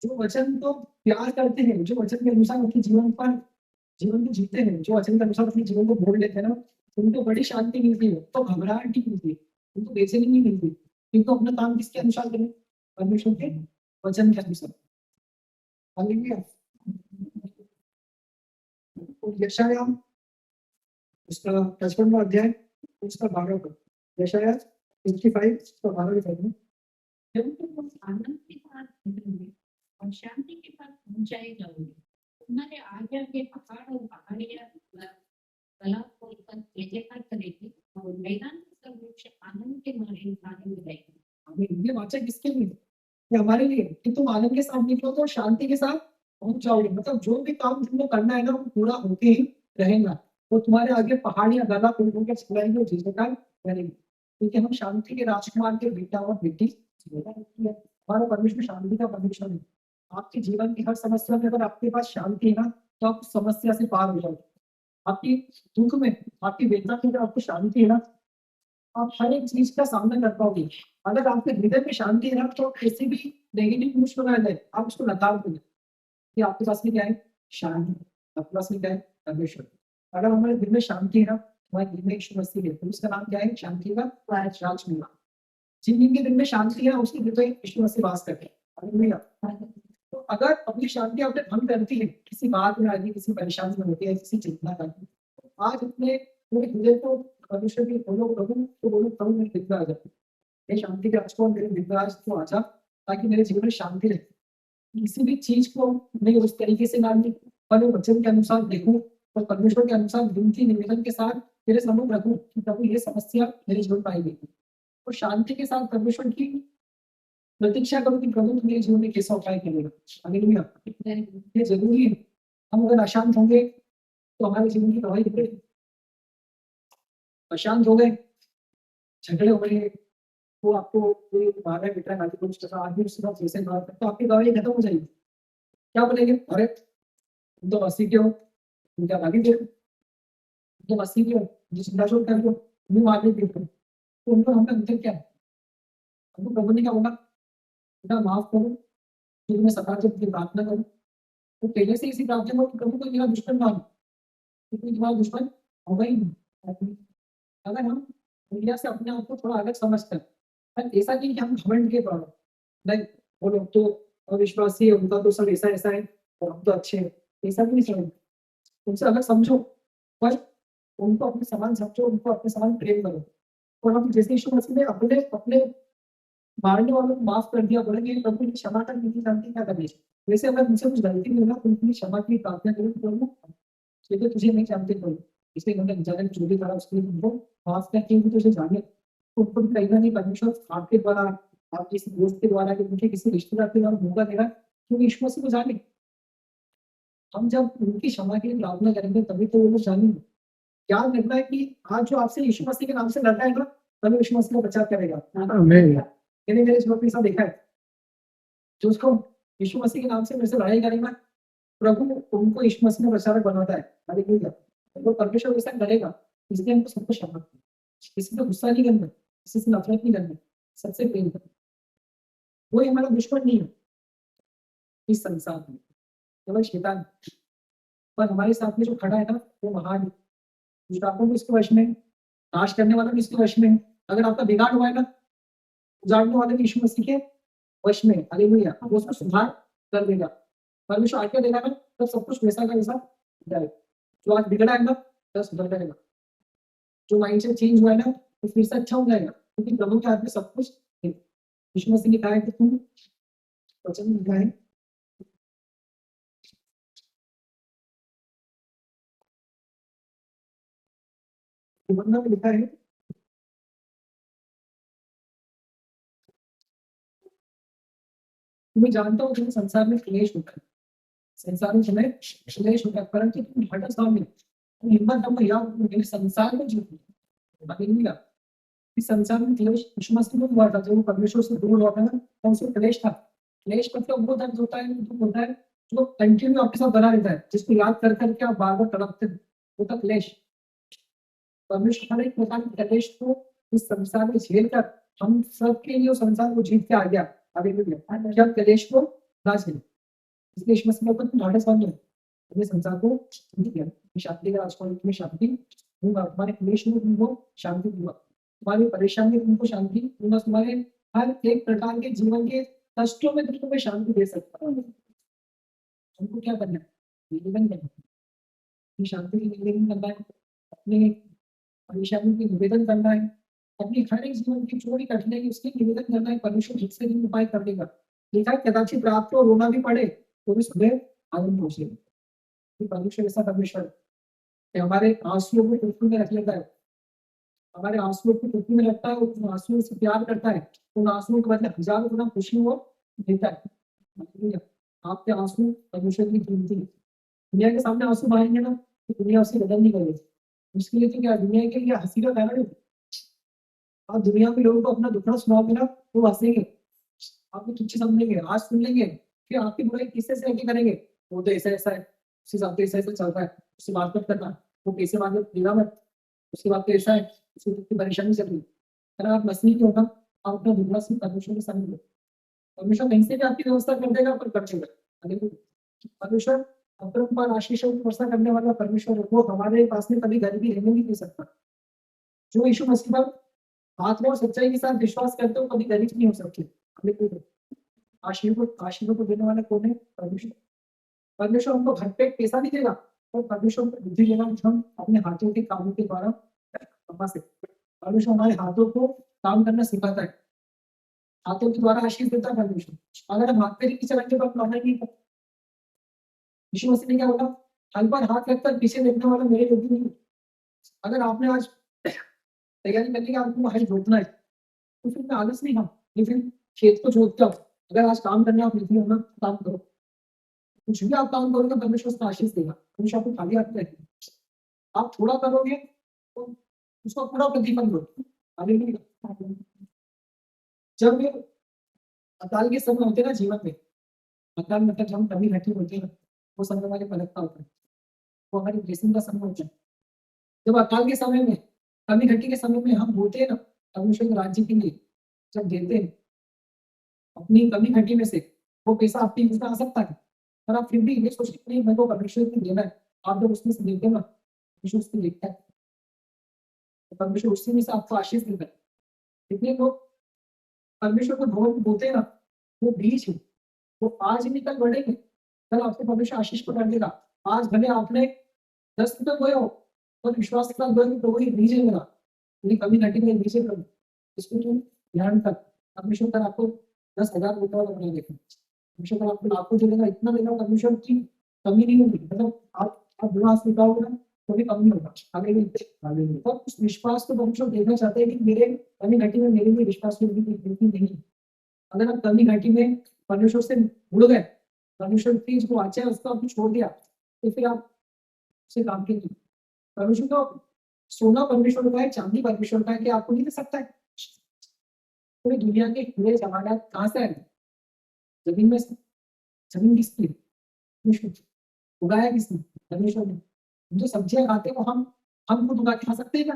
जो वचन को प्यार करते हैं, जो वचन के अनुसार अपने जीवन को जीते हैं, जो वचन के अनुसार अपने जीवन को मोड़ लेते हैं ना, उनको बड़ी शांति मिलती है। तो घबराहट नहीं मिलती है, उनको बेचैनी नहीं मिलती, क्योंकि अपना काम किसके अनुसार करें? परमेश्वर के वचन के अनुसार। हालेलुया। और यशायाह उसका 55वां अध्याय उसका 12 का, यशायाह 55 उसका 12 का। जब तुम आनंद के साथ जीतोगे और शांति के साथ पहुंचाए जाओगे, तुम्हारे आगे आगे पहाड़ और पहाड़ियां तालाब खोलकर जयजयकार करेगी और मैदान के सब वृक्ष आनंद के मारे गाने बजाएंगे। हमें ये वाचा किसके लिए? ये हमारे लिए कि तुम आनंद के साथ निकलो तो शांति के साथ पहुंच जाओगे। मतलब जो भी काम तुमको करना है ना, वो पूरा होके ही रहेगा। तो तुम्हारे आगे पहाड़ियां गला खोल के चलाएंगे और जयजयकार करेंगे, क्योंकि हम शांति के राजकुमार के बेटा और बेटी हैं। हमारा परमेश्वर शांति का परमेश्वर है। आपके जीवन की हर समस्या में अगर आपके पास शांति है ना, तो आप उस समस्या से पार हो जाओगे। आपकी दुख में, आपकी वेदना में अगर आपको शांति है ना, आप हर एक चीज का सामना कर पाओगे। अगर आपके हृदय में शांति है ना, तो किसी भी नेगेटिव न्यूज को ना जाए, आप उसको नकार दोगे कि आपके पास में क्या है? शांति। आपके पास में क्या है? परमेश्वर। अगर हमारे दिल में शांति है ना, हमारे दिल में यीशु मसीह है, तो उसका नाम क्या है? शांति का राजकुमार। जिनके दिल में शांति है, उसके दिल में यीशु मसीह वास करते हैं। हालेलुया। तो अगर अपनी शांति आपने भंग करती है, किसी बात में आदमी किसी परेशानी में होती है, किसी चिंता का, आज अपने पूरे हृदय को परमेश्वर के बोलो प्रभु, तो बोलो प्रभु मेरे दिल में आ जाए। ये शांति के राजकुमार मेरे दिल में आज तो आ जा, ताकि मेरे जीवन में शांति रहे। किसी भी चीज को मैं उस तरीके से ना लूं, पर वचन के अनुसार देखूं और परमेश्वर के अनुसार विनती निवेदन के साथ तेरे सम्मुख रखूं कि प्रभु ये समस्या मेरे जीवन में आएगी। और शांति के साथ परमेश्वर की प्रतीक्षा करो कि प्रभु मेरे जीवन में कैसा उपाय करेगा। हालेलुया। ये जरूरी है। हम अगर अशांत होंगे तो हमारे जीवन की गवाही बिगड़ेगी। अशांत हो गए, झगड़े हो गए, वो आपको कोई मारा पीटा गाली कुछ कहा, आदमी उसके साथ जैसे बात करता, तो आपकी गवाही खत्म हो जाएगी। क्या बोलेंगे? अरे तुम तो मसीह के हो, तुम क्या गाली दे रहे हो? तुम तो मसीह के हो, जिस छोड़ कर दो, तुम आगे पीट रहे हो। तो उनको हमें अंतर क्या है? हमको प्रभु ने क्या बोला? बेटा माफ करो, फिर मैं सकारात्मक की प्रार्थना करूं। तो पहले से इसी प्रार्थना करो कि प्रभु को मेरा दुश्मन मानो, क्योंकि तुम्हारा दुश्मन होगा ही नहीं। अगर हम दुनिया से अपने आप को थोड़ा अलग समझते हैं, पर ऐसा नहीं कि हम घमंड के प्रॉब्लम, नहीं, वो लोग तो अविश्वासी है, उनका तो सब ऐसा ऐसा है और हम तो अच्छे हैं, ऐसा भी नहीं समझ। उनसे अलग समझो, पर उनको अपने समान समझो, उनको अपने समान प्रेम करो। और हम जैसे यीशु मसीह ने अपने अपने मारने वालों को माफ कर दिया, बोलेंगे प्रभु ने क्षमा कर दी, जानते क्या करनी चाहिए। वैसे अगर मुझसे कुछ गलती नहीं होगा तो उनके लिए क्षमा की प्रार्थना करो, प्रभु क्योंकि तुझे नहीं जानते प्रभु, इसलिए मैंने जाने जो भी करा उसके लिए उनको माफ कर, क्योंकि तुझे जाने। तो उनको भी कहीं ना कहीं परमेश्वर आपके द्वारा, आपके किसी दोस्त के द्वारा, कि उनके किसी रिश्तेदार के द्वारा मौका देगा, क्योंकि यीशु मसीह को जाने। हम जब उनकी क्षमा के लिए प्रार्थना करेंगे तभी तो वो लोग जानेंगे। याद रखना है कि आज जो आपसे यीशु मसीह के नाम से लड़ रहा है ना, तभी यीशु मसीह का बचाव करेगा। आमीन। मैंने मेरे जीवन में ऐसा देखा है, जो उसको यीशु मसीह के नाम से मेरे से लड़ाई करेगा, प्रभु उनको यीशु मसीह में बचाव बनाता है। हालेलुया। तो परमेश्वर वैसा करेगा, इसलिए हमको सबको क्षमा करना, किसी से गुस्सा नहीं करना, किसी से नफरत नहीं करनी, सबसे प्रेम करना। कोई हमारा दुश्मन नहीं है इस संसार में, केवल शैतान है। पर हमारे साथ में जो खड़ा है ना, वो महान है। दुष्टात्मा भी इसके वश में है, नाश करने वाला भी इसके वश में है। अगर आपका बिगाड़ हुआ है ना, उजाड़ने वाले भी यीशु मसीह के वश में है। हालेलुया। वो उसको सुधार कर देगा। परमेश्वर आज्ञा देगा ना, तब सब कुछ वैसा का वैसा हो जाएगा। जो आज बिगड़ा है ना, तब सुधर जाएगा। जो माइंडसेट चेंज हुआ है ना, तो फिर से अच्छा हो जाएगा, क्योंकि प्रभु के हाथ में सब कुछ है। यीशु मसीह ने कहा है कि तुम वचन में लिखा है, यूहन्ना में लिखा है, तुम्हें जानता हूँ तुम्हें संसार में क्लेश होता है, संसार में तुम्हें क्लेश होता है, परंतु तुम हटो सामने, तुम हिम्मत दम यार मेरे संसार में जीतो। हालेलुया। इस संसार में क्लेश यीशु मसीह को हुआ था, जब वो परमेश्वर से दूर हुआ था ना, तो उसको क्लेश था। क्लेश मतलब वो दर्द होता है, दुख होता है, जो कंटिन्यू आपके साथ बना रहता है, जिसको याद कर करके आप बार बार तड़पते हो, वो था क्लेश। परमेश्वर हर एक प्रकार के क्लेश को इस संसार में झेल कर हम सबके लिए उस संसार को जीत के आ गया। हालेलुया। जब क्लेश को ना झेले, इसलिए यीशु मसीह को तुम ढाढ़स बांधो, तुम्हें संसार को जीत गया। शांति का राजकुमार तुम्हें शांति दूंगा, तुम्हारे क्लेश में तुमको शांति दूंगा, तुम्हारी परेशानी में तुमको शांति दूंगा, तुम्हारे हर एक प्रकार के जीवन के कष्टों में तुमको मैं शांति दे सकता हूँ। हमको क्या करना है? निवेदन करना है, अपनी शांति की निवेदन करना है, अपने परेशानी की निवेदन करना है, अपनी हर एक जीवन की छोटी कठिनाई उसकी निवेदन करना है। परमेश्वर ठीक से दिन उपाय कर देगा। लिखा है कदाचित रात को रोना भी पड़े तो भी सुबह आनंद पहुंचेगा। कि परमेश्वर ऐसा परमेश्वर है कि हमारे आंसुओं को पृथ्वी में रख लेता है, हमारे आंसुओं को पृथ्वी में रखता है, उन आंसुओं से प्यार करता है, उन आंसुओं के बदले हजारों गुना खुशी वो देता है। हालेलुया। आपके आंसू परमेश्वर की कीमती है। दुनिया के सामने आंसू बहाएंगे ना तो दुनिया उसे बदल नहीं करेगी। उसके लिए तो क्या दुनिया के लिए हंसी का कारण है। आप दुनिया के लोगों को अपना दुखड़ा सुनाओगे ना वो हंसेंगे, आपको तुच्छ समझेंगे, आज सुन लेंगे, फिर आपकी बुराई किससे से आगे करेंगे। वो तो ऐसा ऐसा है, उसके साथ तो ऐसा ऐसा चल रहा है, उससे बात मत करना, वो कैसे बात देगा मत, उसके बाद तो ऐसा है, उसकी कितनी परेशानी चल रही है। अगर आप मसीह के होगा, आप अपना दुखड़ा सिर्फ परमेश्वर के सामने दो। परमेश्वर कहीं से भी आपकी व्यवस्था कर देगा, पर कर देगा। हालेलुया। परमेश्वर अपरंपार आशीषों की वर्षा करने वाला परमेश्वर है, वो हमारे पास में कभी गरीबी रहने नहीं दे सकता। जो यीशु मसीह पर आत्मा और सच्चाई के साथ विश्वास करते हो कभी गरीब नहीं हो सकते। हालेलुया। आशीर्वाद को देने वाला कौन है? परमेश्वर। परमेश्वर हमको घर पे पैसा नहीं देगा, और परमेश्वर हमको बुद्धि देगा जो हम अपने हाथों के कामों के द्वारा कमा सकते हैं। परमेश्वर हमारे हाथों को काम करना सिखाता है, हाथों के द्वारा आशीष देता है परमेश्वर। अगर हम हाथ पे नहीं चलाएंगे तो आप कमाई नहीं कर। यीशु मसीह ने क्या बोला? हल पर हाथ रखकर पीछे देखने वाला मेरे योग्य नहीं। अगर आपने आज तैयारी करने का आपको हल जोतना है तो फिर मैं आलस नहीं खाऊं, लेकिन खेत को जोतता हूँ। अगर आज काम करने आप निकले हो ना, काम करो, कुछ भी आप काम करोगे परमेश्वर उसका आशीष देगा। परमेश्वर आपको खाली हाथ में रखेगा। आप थोड़ा करोगे तो उसका पूरा प्रतिफल दो। हालेलुया। जब ये अकाल के समय होते हैं ना जीवन में, अकाल मतलब जब हम कभी घटी होते हैं, वो समय हमारे पलटता होता है, वो हमारी ब्लेसिंग का समय होता है। जब अकाल के समय में, कमी घटी के समय में हम होते हैं ना परमेश्वर के राज्य के लिए, जब देते हैं अपनी कमी घटी में से, वो पैसा आपकी यूज में आ सकता है, पर आप फिर भी ये सोचते नहीं मेरे को परमेश्वर को देना है। आप जब उसमें से देते हो ना, परमेश्वर उसको देखता है, तो परमेश्वर उसी में से आपको आशीष देता है। कितने लोग परमेश्वर को भवन बोलते हैं ना, वो बीज है, वो आज ही कल बढ़ेंगे, कल आपको परमेश्वर आशीष को कर देगा। आज भले आपने 10 रुपये बोए हो और विश्वास के साथ बोएंगे तो वही बीज है मेरा, मेरी कमी घटी में बीज है प्रभु, इसको तुम ध्यान कर। परमेश्वर कर आपको 10,000 रुपये वाला बना देगा, परमेश्वर कर आपको लाखों जो देगा, इतना देगा, परमेश्वर की कमी नहीं होगी। मतलब आप बुरा स्वीकारोगे ना तो भी कमी होगा आगे भी। और उस विश्वास को परमेश्वर देखना चाहते हैं कि मेरे कमी घटी में मेरे लिए विश्वास की बिल्कुल नहीं है। अगर आप कमी घटी में परमेश्वर से जुड़ गए, परमेश्वर की जो वाचा है उसको आपने छोड़ दिया, तो फिर आप उससे काम के लिए परमेश्वर को सोना परमेश्वर का है, चांदी परमेश्वर का है, कि आपको नहीं दे सकता है। पूरी दुनिया के हीरे जवाहरात कहाँ से आए? जमीन में से। जमीन किसकी है? परमेश्वर की। उगाया किसने? परमेश्वर ने। जो सब्जियां खाते हैं वो हम खुद उगा के खा सकते हैं क्या?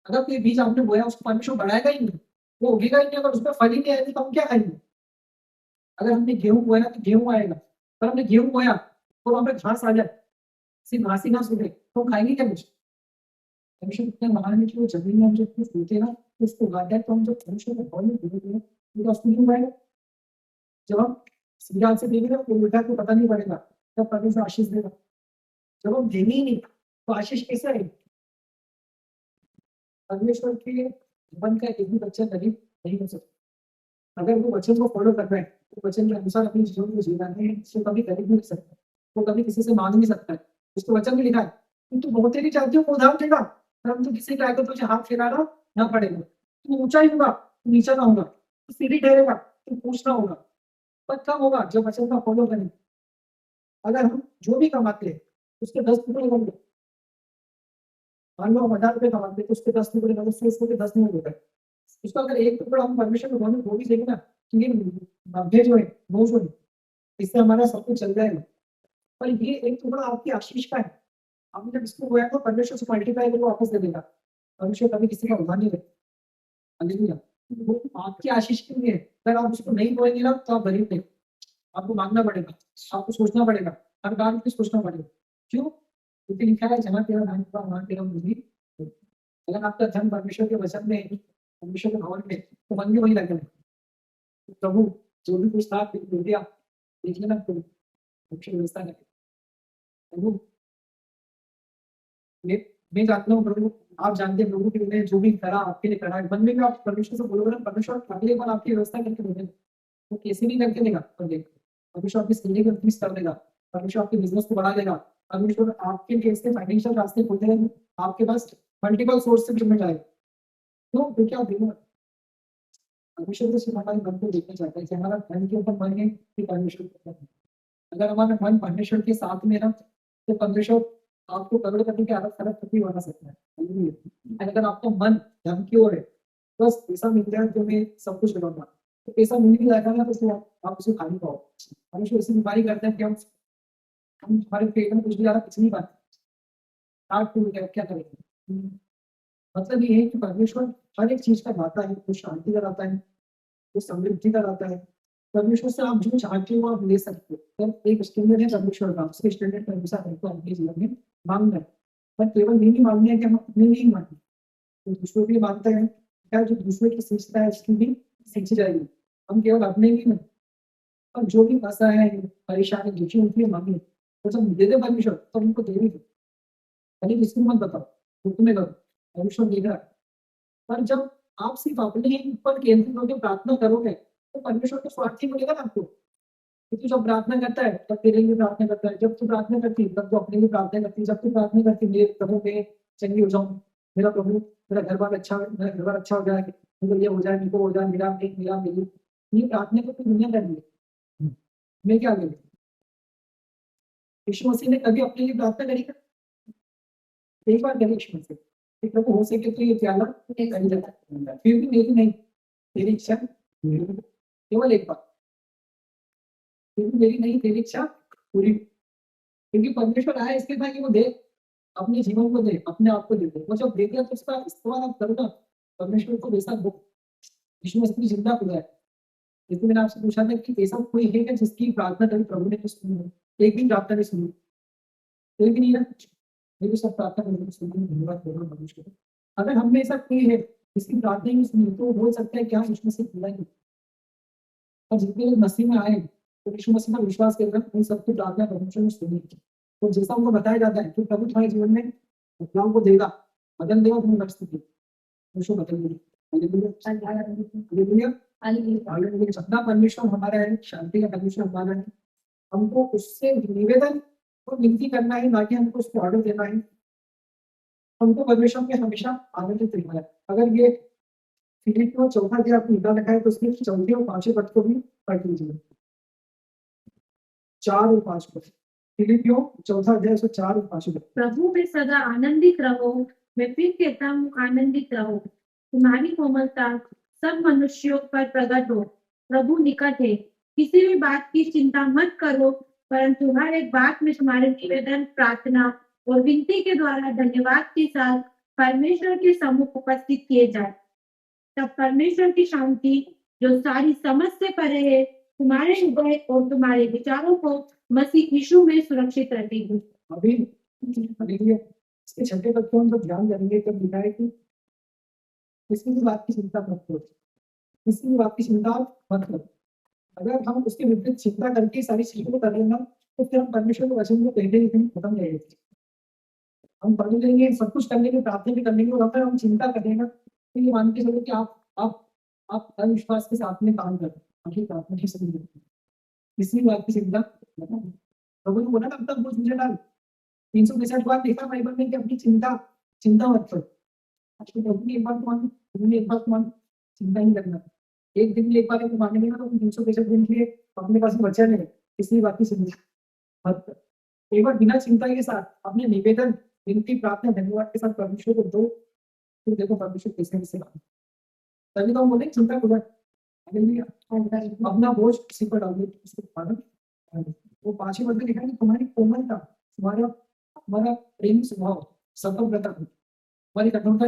अगर कोई बीज आपने बोया उसको परमेश्वर बढ़ाएगा ही नहीं, वो उगेगा ही नहीं। अगर उसमें फल ही नहीं आएगी तो हम क्या खाएंगे? अगर हमने गेहूं बोया तो गेहूं आएगा, पर हमने गेहूं बोया तो वहां पे घास आ जाए, सिर्फ घास ही घास उगे तो हम खाएंगे क्या कुछ? परमेश्वर इतना महान है कि वो जमीन में हम जब कुछ बोते हैं ना तो उसको उगाता है, तो हम जब परमेश्वर के भवन में बोते हैं तो उसको नहीं उगाएगा। जब हम सीधा से देंगे ना तो उल्टा को पता नहीं पड़ेगा, तब परमेश्वर आशीष देगा। जब हम देंगे ही नहीं तो आशीष कैसे आएगी? परमेश्वर के जीवन का एक भी बच्चा गरीब नहीं हो सकता। अगर वो वचन को फॉलो कर रहा है, तो वचन के अनुसार अपने जीवन को जीना है, तो कभी गरीब नहीं हो सकता, वो कभी किसी से मांग नहीं सकता है। उसको वचन में लिखा है तू बहुतेरी नहीं चाहती हो वो उधार देगा, परंतु किसी के आगे तुझे हाथ फैलाना ना पड़ेगा। तू ऊंचा ही होगा, तू नीचा ना होगा, तू सीढ़ी ठहरेगा, तू पूछना होगा। पर कब होगा? जब वचन का फॉलो करें। अगर हम जो भी कमाते हैं उसके 10 टुकड़े कर दो, मान लो हम 1000 रुपये कमाते हैं तो उसके 10 टुकड़े करो, 100 के 10 नहीं होता है। उसका अगर एक टुकड़ा हम परमेश्वर को दोनों वो भी देंगे ना, कि ये नब्बे जो है, वो जो है, इससे हमारा सब कुछ चल जाएगा। पर ये एक टुकड़ा आपकी आशीष का है। आपने जब इसको बोया तो परमेश्वर से मल्टीप्लाई करके वापस दे देगा। परमेश्वर कभी किसी का उधार नहीं लेता। हालेलुया। वो आपकी आशीष के लिए है। अगर आप उसको नहीं बोएंगे ना तो आप गरीब थे। आपको मांगना पड़ेगा, आपको सोचना पड़ेगा, हर बात पे सोचना पड़ेगा। क्यों? क्योंकि लिखा है जहाँ तेरा धन होगा वहाँ तेरा मुझे। अगर आपका धन परमेश्वर के वचन में है, परमेश्वर के भवन में, तो मन भी वही लगेगा। तो प्रभु जो भी कुछ था दे दिया, देख लेना प्रभु, परमेश्वर व्यवस्था करे। प्रभु मैं मैं जानता हूँ प्रभु, आप जानते हैं प्रभु कि मैंने जो भी करा आपके लिए करा है। मन में भी आप परमेश्वर से बोलोगे ना, परमेश्वर अगले बार आपकी व्यवस्था करके दे देगा। वो कैसे नहीं करके देगा, पर देख परमेश्वर आपकी सैलरी को इंक्रीज कर देगा, परमेश्वर आपके बिजनेस को बढ़ा देगा, परमेश्वर आपके लिए इसके फाइनेंशियल रास्ते खोलते रहेंगे, आपके पास मल्टीपल सोर्स से पेमेंट आएगा। तो क्या देगा? परमेश्वर तो सिर्फ हमारे मन को देखना चाहता है कि हमारा धन के ऊपर मन है कि परमेश्वर के ऊपर मन है। अगर हमारा मन परमेश्वर के साथ में ना, तो परमेश्वर आपको करोड़पति के अलग अलग पति बना सकता है। हालेलुया। अगर आपका मन धन की ओर है, बस पैसा मिल जाए तो मैं सब कुछ करूंगा, तो पैसा मिल भी जाएगा ना तो फिर आप उसे खा नहीं पाओ। परमेश्वर ऐसी बीमारी करते हैं कि हम हमारे पेट में कुछ भी ज्यादा कुछ नहीं पाते, हार्ट टूट गया, क्या करेंगे? मतलब ये है कि परमेश्वर हर एक चीज का दाता है, वो शांति का दाता है, वो समृद्धि का दाता है। परमेश्वर से आप जो चाहते हो आप ले सकते हो। पर एक स्टैंडर्ड है परमेश्वर का, उसके स्टैंडर्ड के अनुसार हमको अपने जीवन में मांगना है। पर केवल ये नहीं मांगना है कि हम अपने नहीं मांगे, तो दूसरों के लिए मांगते हैं, क्या जो दूसरे की सीखता है उसकी भी सीखी जाएगी। हम केवल अपने नहीं मांगे, और जो भी फंसा है, परेशानी दुखी होती है मांगे, तो जब दे दे परमेश्वर तो उनको दे भी दो। पहले किसी को मत बताओ, वो तुम्हें करो, परमेश्वर देख रहा है। पर जब आप सिर्फ अपने ही ऊपर केंद्रित होकर प्रार्थना करोगे तो परमेश्वर तो स्वार्थी मिलेगा ना आपको। क्योंकि जब प्रार्थना करता है तब तेरे लिए प्रार्थना करता है, जब तू प्रार्थना करती है तब तो अपने लिए प्रार्थना करती है, जब तू प्रार्थना करती है मेरे प्रभु मैं चंगी हो जाऊँ, मेरा प्रभु मेरा घर बार अच्छा मेरा घर बार अच्छा हो जाए, मेरे ये हो जाए, मेरे को हो जाए, मेरा मेरी, ये प्रार्थना को पूरी दुनिया कर ली है। मैं क्या करूँ? यीशु मसीह ने कभी अपने लिए प्रार्थना करी क्या? एक बार करी यीशु मसीह कि प्रभु हो सके तो ये प्याला कहीं जाता, फिर भी मेरी नहीं, तेरी इच्छा केवल एक बार, फिर भी मेरी नहीं तेरी इच्छा पूरी। क्योंकि परमेश्वर आया इसके था कि वो दे, अपने जीवन को दे, अपने आप को दे दे। वो जब दे दिया तो उसका इस्तेमाल आप करो ना, परमेश्वर को वैसा दो। यीशु मसीह की जिंदा खुदा है। जैसे मैंने आपसे पूछा था कि ऐसा कोई है क्या जिसकी प्रार्थना कभी प्रभु ने तो सुनी हो? एक भी प्रार्थना नहीं सुनी, कोई भी नहीं है। ये तो सब प्रार्थना करने सुनी, धन्यवाद बोलो परमेश्वर को। अगर हम में ऐसा कोई है जिसकी प्रार्थना ही नहीं सुनी तो हो सकता है क्या यीशु मसीह खुदा ही। और जितने लोग मसीह में आए तो यीशु मसीह पर विश्वास कर उन सबकी प्रार्थना परमेश्वर ने सुनी। तो जैसा उनको बताया जाता है कि प्रभु तुम्हारे जीवन में बदलाव को देगा, बदल देगा तुम्हारी परिस्थिति, उसको बदल देगा। हालेलुया। हालेलुया। हालेलुया। जितना परमेश्वर हमारा है, शांति का परमेश्वर हमारा है, हमको उससे निवेदन और विनती करना है, ना कि हमको उसको ऑर्डर देना है। हमको परमेश्वर में हमेशा आनंदित रहना है। अगर ये फिलिपियों 4 अध्याय आपको निकाल रखा है तो उसके 4 और 5 पद को भी पढ़ लीजिए। 4 और 5 पद, फिलिपियों 4 अध्याय से 4 और 5 पद। प्रभु में सदा आनंदित रहो। मैं फिर कहता हूँ आनंदित रहो। तुम्हारी कोमलता सब मनुष्यों पर प्रकट हो। प्रभु निकट है। किसी भी बात की चिंता मत करो, परंतु हर एक बात में तुम्हारे निवेदन, प्रार्थना और विनती के द्वारा धन्यवाद के साथ परमेश्वर के सम्मुख उपस्थित किए जाए। तब परमेश्वर की शांति जो सारी समझ से परे है, तुम्हारे हृदय और तुम्हारे विचारों को मसीह यीशु में सुरक्षित रखेगी। अभी हालेलुया। इसके 6 पद को हम जब ध्यान करेंगे तब लिखा है कि किसी भी बात की चिंता मत करो, किसी भी बात की चिंता मत करो। अगर हम उसके विपरीत चिंता करके सारी चीजों को कर लेना तो फिर हम परमेश्वर के वचन को पहले ही दिन खत्म करेंगे। हम पढ़ लेंगे, सब कुछ कर लेंगे, प्रार्थना भी कर लेंगे, और अगर हम चिंता करें ना तो ये मान के चलो कि आप अविश्वास के साथ में काम कर रहे हैं, आपकी प्रार्थना की सही नहीं। किसी बात की चिंता मत करो। प्रभु ने बोला ना अब तक बोझ मुझे डाल, 365 बार देखा बाइबल में कि अपनी चिंता मत करो। आज तो प्रभु ने एक बात मान, तुमने एक बात मान, चिंता नहीं करना। एक दिन में एक बार अगर मांगेंगे ना तो 365 दिन के लिए अपने पास बचा नहीं है, इसलिए बात की सुनिए। और एक बार बिना चिंता के साथ अपने निवेदन, विनती, प्रार्थना, धन्यवाद के साथ परमेश्वर को दो, फिर देखो परमेश्वर कैसे तभी तो हम बोले चिंता को अपना बोझ किसी पर डालो, किसी को उठाना। वो 5वें पद में लिखा है कि तुम्हारी कोमलता, तुम्हारा प्रेमी स्वभाव, सतर्कता, तुम्हारी कठोरता,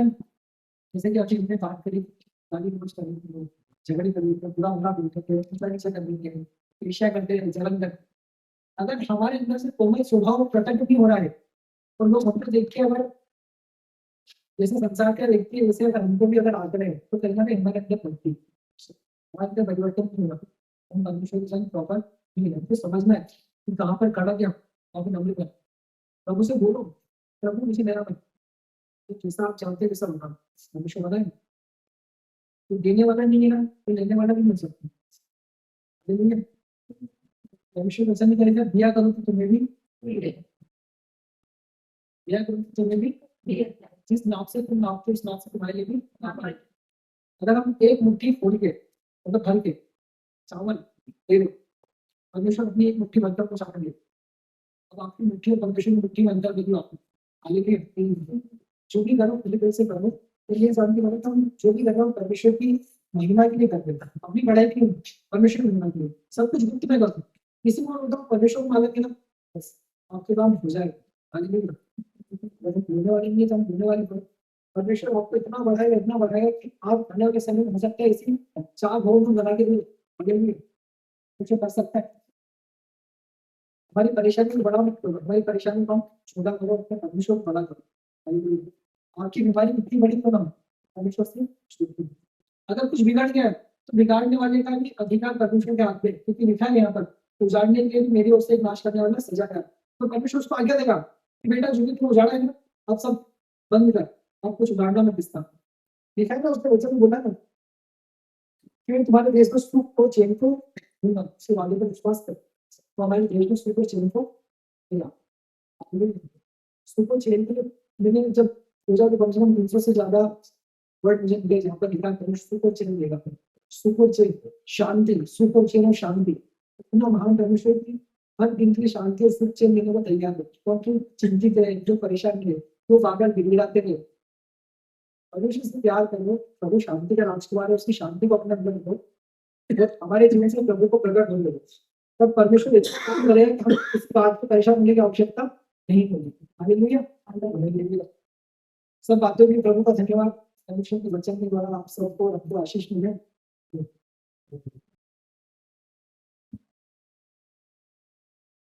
जैसे कि अभी हमने बात करी, गाली गलौज करने की, झगड़े करने की, बुरा होना बोलते थे, ईर्ष्या करने की, ईर्ष्या करते हैं, जलन करते। अगर हमारे अंदर से कोमल स्वभाव प्रकट नहीं हो रहा है, तो लोग हमको देख के अगर जैसे संसार का व्यक्ति है, वैसे अगर हमको भी अगर आग रहे हैं, तो कहीं ना कहीं हमारे अंदर बनती है, हमारे अंदर परिवर्तन नहीं होगा। हम परमेश्वर के साथ प्रॉपर नहीं है, तो समझना है कि कहाँ पर खड़ा क्या और नम्र कर प्रभु से बोलो, प्रभु मुझे मेरा मन जैसा आप चाहते हैं वैसा होगा। परमेश्वर बताए तो देने वाला नहीं है ना, तो लेने वाला भी मिल सकता है। परमेश्वर ऐसा नहीं करेगा, दिया करो तो तुम्हें भी मिलेगा, दिया करो तो तुम्हें भी मिलेगा। जिस नाप से तुम नापते हो उस नाप से तुम्हारे लिए भी नापा है। अगर हम एक मुट्ठी फोड़ के मतलब भर के चावल दे दो, परमेश्वर अपनी एक मुट्ठी भरकर को चावल दे, अब आपकी मुट्ठी और परमेश्वर की मुट्ठी में अंतर देख लो आप। हालांकि जो भी करो खुले दिल से करो, तो ये जान के करो, हम जो भी कर रहे हो परमेश्वर की महिमा के लिए कर देता है, अपनी बढ़ाई की नहीं, परमेश्वर की महिमा के लिए सब कुछ गुप्त में करो। किसी को बताओ परमेश्वर को मालूम है ना, बस आपके काम हो जाएगा। हालेलुया। वैसे बोलने वाले नहीं है तो हम बोलने वाले को परमेश्वर आपको इतना बढ़ाएगा कि आप आने वाले समय में हो सकता है इसी 4 घरों में लगा के दे। हालेलुया। कुछ कर सकता है। हमारी परेशानी को बड़ा मत करो, हमारी परेशानी को हम छोटा करो, अपने परमेश्वर को बड़ा करो। हालेलुया। आपकी बीमारी कितनी बड़ी तो ना हो, परमेश्वर से छोटी। अगर कुछ बिगड़ गया है, तो बिगाड़ने वाले का भी अधिकार परमेश्वर के हाथ में है, क्योंकि लिखा है यहाँ पर उजाड़ने के लिए भी मेरी ओर से एक नाश करने वाला सजा है। तो परमेश्वर उसको आज्ञा देगा कि बेटा जो भी तू उजाड़ा है ना, अब सब बंद कर, अब कुछ उजाड़ना मत किसका। लिखा है ना उसके वचन में बोला ना कि तुम्हारे देश में सुख को, चैन को दूंगा, उसके वादे पर विश्वास कर। तो हमारे देश में सुख और चैन को देगा। सुख और चैन के लिए जब पूजा के कम से कम 300 से ज्यादा वर्ड मुझे मिले जहाँ पर लिखा है सुख और चैन देगा। सुख और चैन, शांति, सुख और चैन और शांति, इतना महान परमेश्वर की हर दिन के लिए शांति और सुख चैन देने को तैयार है। क्योंकि चिंतित है, जो परेशान है, वो पागल गिड़गिड़ाते हैं, परमेश्वर से प्यार करो, प्रभु शांति का राजकुमार है, उसकी शांति को अपने अंदर रखो, जब हमारे जीवन से प्रभु को प्रकट होने दो, तब परमेश्वर इतना करेगा कि हम इस बात को परेशान होने की आवश्यकता नहीं होगी। हालेलुया। हालेलुया। सब बातों के लिए प्रभु का धन्यवाद। परमेश्वर के वचन के द्वारा आप सबको आशीष मिले।